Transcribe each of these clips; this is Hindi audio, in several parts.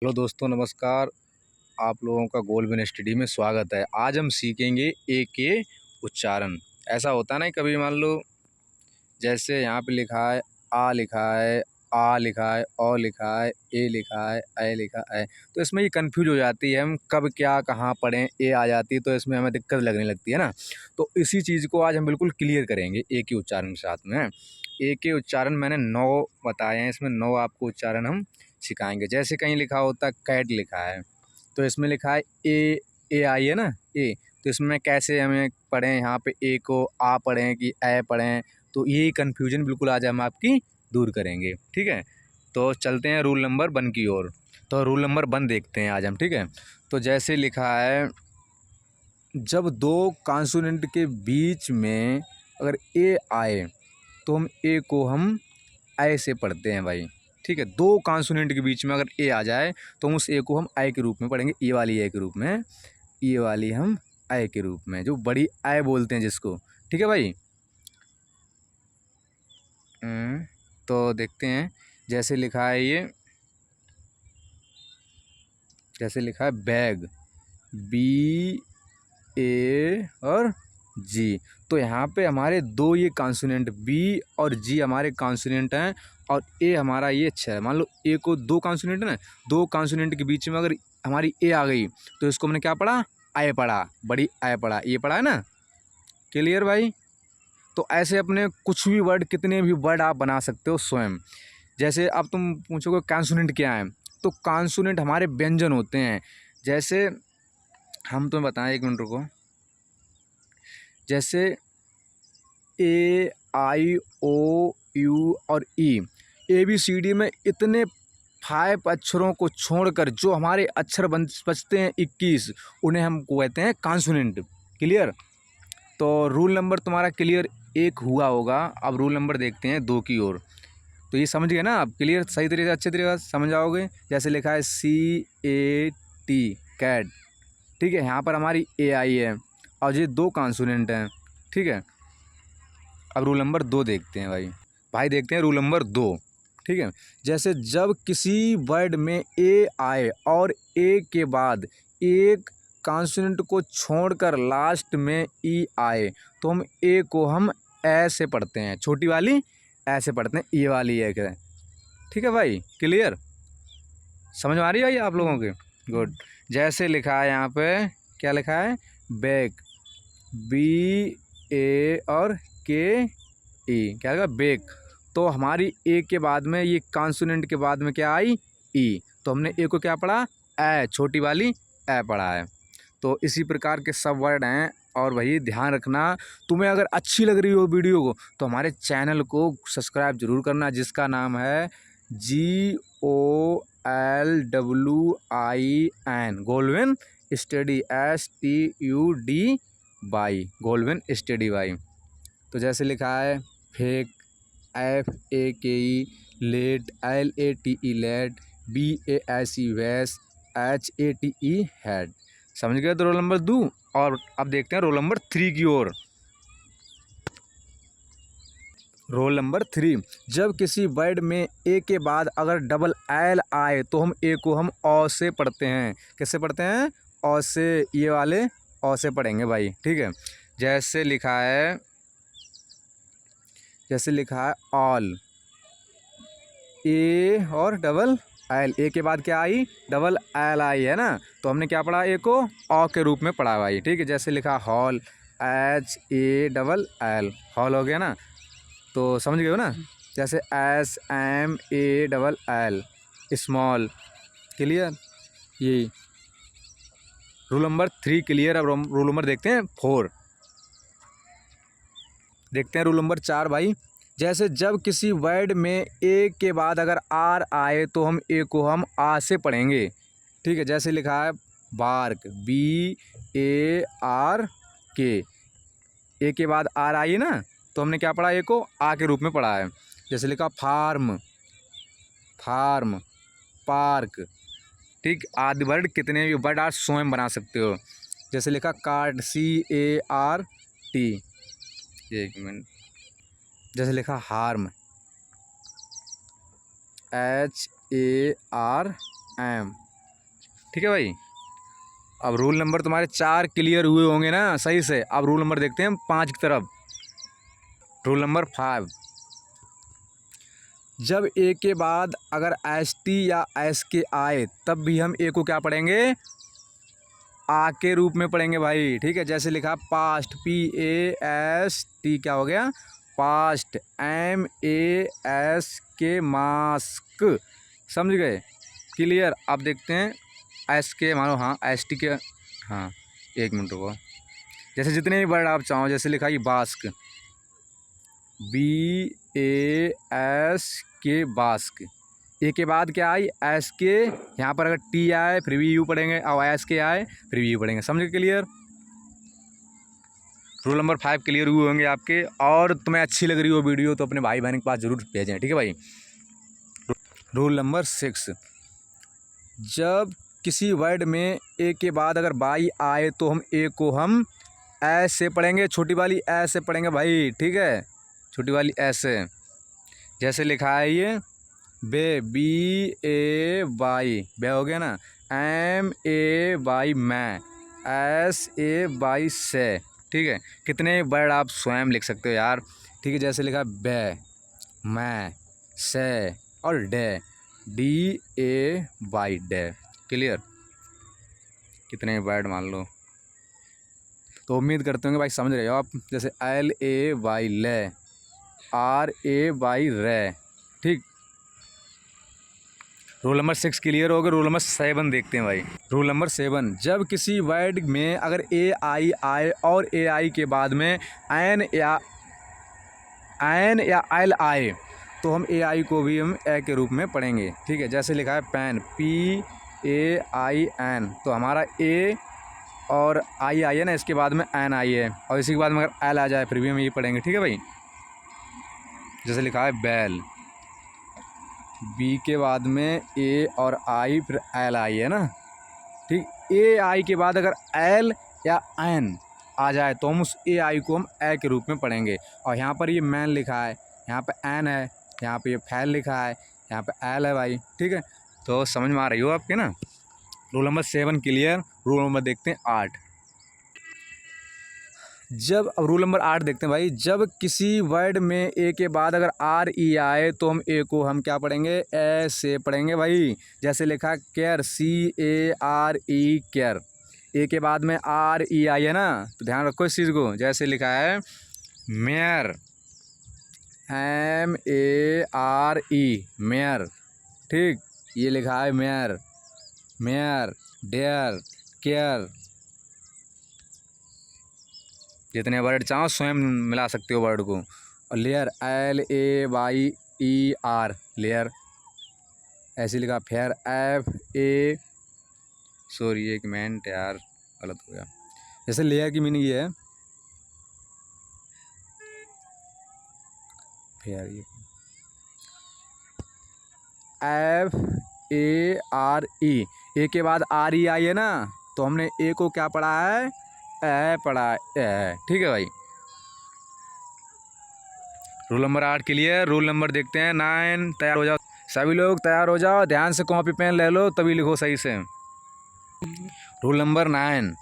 हेलो दोस्तों, नमस्कार। आप लोगों का गोल्डविन स्टडी में स्वागत है। आज हम सीखेंगे ए के उच्चारण। ऐसा होता है ना, कभी मान लो जैसे यहाँ पे लिखा है आ, लिखा है आ, लिखा है ओ, लिखा है ए, लिखा है ए, लिखा है, तो इसमें ये कंफ्यूज हो जाती है, हम कब क्या कहाँ पढ़ें। ए आ जाती है तो इसमें हमें दिक्कत लगने लगती है ना। तो इसी चीज़ को आज हम बिल्कुल क्लियर करेंगे ए के उच्चारण के साथ में। ए के उच्चारण मैंने 9 बताए हैं, इसमें 9 आपको उच्चारण हम सिखाएंगे। जैसे कहीं लिखा होता है कैट लिखा है, तो इसमें लिखा है ए आई है ना, ए। तो इसमें कैसे हमें पढ़ें, यहाँ पे ए को आ पढ़ें कि ए पढ़ें, तो ये कन्फ्यूजन बिल्कुल आज हम आपकी दूर करेंगे। ठीक है, तो चलते हैं रूल नंबर 1 की ओर। तो रूल नंबर 1 देखते हैं आज हम। ठीक है, तो जैसे लिखा है, जब दो कॉन्सोनेंट के बीच में अगर ए आए तो हम ए से पढ़ते हैं भाई। ठीक है, दो कॉन्सोनेंट के बीच में अगर ए आ जाए तो हम उस ए को हम ए के रूप में पढ़ेंगे, ए वाली ए के रूप में, ए वाली हम ए के रूप में, जो बड़ी ए बोलते हैं जिसको। ठीक है भाई। तो देखते हैं, जैसे लिखा है ये, जैसे लिखा है बैग, बी ए और जी। तो यहाँ पे हमारे दो ये कॉन्सोनेंट बी और जी हमारे कॉन्सोनेंट हैं, और ए हमारा ये 6 है। मान लो ए को दो कॉन्सोनेंट है ना, दो कॉन्सोनेंट के बीच में अगर हमारी ए आ गई तो इसको मैंने क्या पढ़ा, आय पढ़ा, बड़ी आय पढ़ा, ये पढ़ा है ना। क्लियर भाई। तो ऐसे अपने कुछ भी वर्ड, कितने भी वर्ड आप बना सकते हो स्वयं। जैसे अब तुम पूछोगे कॉन्सोनेंट क्या है, तो कॉन्सोनेंट हमारे व्यंजन होते हैं। जैसे हम तुम्हें बताएं, एक मिनट रुको। जैसे ए आई ओ यू और ई, ए बी सी डी में इतने 5 अक्षरों को छोड़कर जो हमारे अक्षर बचते हैं 21, उन्हें हम कहते हैं कॉन्सोनेंट। क्लियर। तो रूल नंबर तुम्हारा क्लियर 1 हुआ होगा। अब रूल नंबर देखते हैं 2 की ओर। तो ये समझ गए ना आप, क्लियर, सही तरीके से अच्छे तरीके से समझ आओगे। जैसे लिखा है CAT, कैट। ठीक है, यहाँ पर हमारी ए आई है और ये दो कॉन्सोनेंट हैं। ठीक है, अब रूल नंबर 2 देखते हैं भाई। भाई देखते हैं रूल नंबर 2। ठीक है, जैसे जब किसी वर्ड में ए आए और ए के बाद एक कॉन्सोनेंट को छोड़कर लास्ट में ई आए तो हम ए से पढ़ते हैं, छोटी वाली ए से पढ़ते हैं, ए वाली ए के। ठीक है भाई, क्लियर, समझ में आ रही है भाई आप लोगों के। गुड। जैसे लिखा है यहाँ पे, क्या लिखा है, बैग, BA और KE, क्या होगा, बेक। तो हमारी ए के बाद में ये कॉन्सोनेंट के बाद में क्या आई, ई, तो हमने ए को क्या पढ़ा, ए, छोटी वाली ए पढ़ा है। तो इसी प्रकार के सब वर्ड हैं। और वही ध्यान रखना, तुम्हें अगर अच्छी लग रही हो वीडियो को तो हमारे चैनल को सब्सक्राइब जरूर करना, जिसका नाम है GOLWIN, गोल्डविन स्टडी, STUD बाई, गोल्डविन स्टडी बाई। तो जैसे लिखा है fake, FAKE, late, LATE, late, BASE, वैस, HATE, हैड। समझ गए तो रोल नंबर 2। और अब देखते हैं रोल नंबर 3 की ओर। रोल नंबर 3, जब किसी वर्ड में ए के बाद अगर डबल एल आए तो हम ओ से पढ़ते हैं। कैसे पढ़ते हैं, ओ से, ये वाले ओ से पढ़ेंगे भाई। ठीक है, जैसे लिखा है, जैसे लिखा है ऑल, ए और डबल एल, ए के बाद क्या आई, डबल एल आई है ना, तो हमने क्या पढ़ा, ए को ओ के रूप में पढ़ा भाई। ठीक है, जैसे लिखा हॉल, HALL, हॉल हो गया ना, तो समझ गए हो ना। जैसे SMALL, स्मॉल। क्लियर, यही रूल नंबर 3 क्लियर। अब रूल नंबर देखते हैं 4। देखते हैं रूल नंबर 4 भाई। जैसे जब किसी वर्ड में ए के बाद अगर आर आए तो ए को हम आ से पढ़ेंगे। ठीक है, जैसे लिखा है बार्क, BARK, ए के बाद आर आई ना, तो हमने क्या पढ़ा, ए को आ के रूप में पढ़ा है। जैसे लिखा फार्म, पार्क। ठीक, आदि वर्ड, कितने भी वर्ड आप स्वयं बना सकते हो। जैसे लिखा कार्ड, CART, एक मिनट। जैसे लिखा हार्म, HARM, ठीक है भाई। अब रूल नंबर तुम्हारे 4 क्लियर हुए होंगे ना सही से। अब रूल नंबर देखते हैं हम 5 की तरफ। रूल नंबर 5, जब ए के बाद अगर एस टी या एस के आए तब भी हम ए को क्या पढ़ेंगे, आ के रूप में पढ़ेंगे भाई। ठीक है, जैसे लिखा past, P A S T क्या हो गया, पास्ट, एम ए एस के मास्क, समझ गए, क्लियर। अब देखते हैं एस के मानो, हाँ एस टी के, हाँ 1 मिनट रुको। जैसे जितने भी वर्ड आप चाहो, जैसे लिखा ये बास्क, बी ए एस के बास्क, ए के बाद क्या आई एस के, यहाँ पर अगर टी आए फिर भी यू पढ़ेंगे, और एस के आए फिर भी यू पढ़ेंगे, समझ क्लियर। रूल नंबर 5 क्लियर हुए होंगे आपके। और तुम्हें अच्छी लग रही हो वीडियो तो अपने भाई बहन के पास जरूर भेजें, ठीक है भाई। रूल नंबर 6, जब किसी वर्ड में ए के बाद अगर बाई आए तो हम ए को हम एस से पढ़ेंगे, छोटी वाली एस से पढ़ेंगे भाई, ठीक है, छोटी वाली एस से। जैसे लिखा है ये बे, बी ए वाई, बे हो गया ना, एम ए वाई मैं, एस ए वाई से, ठीक है। कितने वर्ड आप स्वयं लिख सकते हो यार, ठीक है। जैसे लिखा बे, मैं, से और day, D A Y, day, clear. कितने वर्ड मान लो, तो उम्मीद करते होंगे भाई समझ रहे हो आप। जैसे एल ए वाई ले, आर ए वाई रे, ठीक। रूल नंबर 6 क्लियर हो गया। रूल नंबर 7 देखते हैं भाई। रूल नंबर 7, जब किसी वर्ड में अगर ए आई आए और ए आई के बाद में एन या एल आए तो हम ए आई को भी हम ए के रूप में पढ़ेंगे, ठीक है। जैसे लिखा है pain, P A I N, तो हमारा ए और आई है ना, इसके बाद में एन आई है, और इसी के बाद में अगर एल आ जाए फिर भी हम ये पढ़ेंगे, ठीक है भाई। जैसे लिखा है बैल, बी के बाद में ए और आई फिर एल आई है ना, ठीक। ए आई के बाद अगर एल या एन आ जाए तो हम उस ए आई को हम ए के रूप में पढ़ेंगे। और यहाँ पर ये मैन लिखा है, यहाँ पे एन है, यहाँ पे ये फैल लिखा है, यहाँ पे एल है भाई, ठीक है। तो समझ में आ रही हो आपके ना। Rule number 7 clear. Rule number देखते हैं 8। जब, अब रूल नंबर 8 देखते हैं भाई। जब किसी वर्ड में ए के बाद अगर आर ई आए तो हम ए को हम क्या पढ़ेंगे, ए से पढ़ेंगे भाई। जैसे लिखा care, C A R E, care, A के बाद में आर ई आई है ना, तो ध्यान रखो इस चीज़ को। जैसे लिखा है mare, M A R E, mare, ठीक, ये लिखा है मेयर, मेयर, डेयर, केयर, जितने वर्ड चाहो स्वयं मिला सकते हो वर्ड को। और layer, L A Y E R, layer, ऐसे लिखा। फेयर, एफ ए, सॉरी एक मिनट यार गलत हो गया। जैसे लेयर की मीनिंग ये है, फेयर, ये एफ ए आर ई, ए के बाद आर ई आई है ना, तो हमने ए को क्या पढ़ा है, ए पढ़ा है, ठीक है भाई। Rule number 8 clear. Rule number देखते हैं 9। तैयार हो जाओ सभी लोग, तैयार हो जाओ, ध्यान से कॉपी पेन ले लो तभी लिखो सही से। रूल नंबर 9,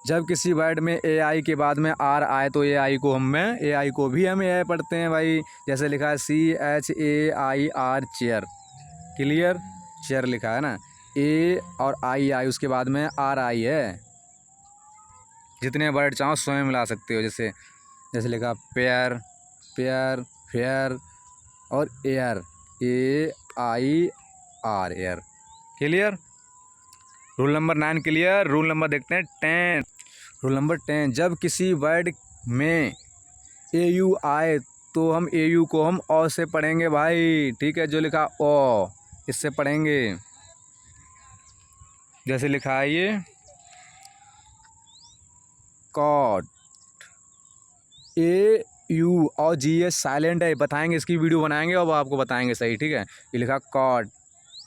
जब किसी वर्ड में ए आई के बाद में आर आए तो ए आई को भी हम ए पढ़ते हैं भाई। जैसे लिखा है C H A I R, chair, clear, chair लिखा है ना, ए और आई आई उसके बाद में आर आई है। जितने वर्ड चाहो स्वयं मिला सकते हो। जैसे लिखा पेयर, पेयर, फेयर और air, A I are, air, clear. Rule number 9 clear. Rule number देखते हैं 10। रूल नंबर 10, जब किसी वर्ड में ए यू आए तो हम ए यू को हम ओ से पढ़ेंगे भाई, ठीक है। जो लिखा ओ, इससे पढ़ेंगे। जैसे लिखा है ये कॉट, ए यू और जी एस साइलेंट है, बताएंगे, इसकी वीडियो बनाएंगे और आपको बताएंगे सही, ठीक है। ये लिखा कॉट,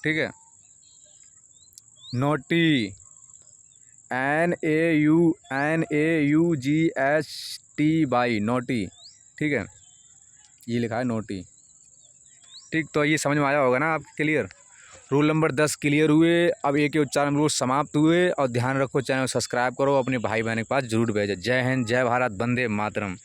ठीक है। Naughty, N A U G H T Y, naughty, ठीक है, ये लिखा है नोटी, ठीक। तो ये समझ में आया होगा ना आप, क्लियर। रूल नंबर 10 क्लियर हुए। अब ए के उच्चारण रूल समाप्त हुए। और ध्यान रखो, चैनल सब्सक्राइब करो, अपने भाई बहन के पास जरूर भेजो। जय हिंद, जय भारत, वंदे मातरम।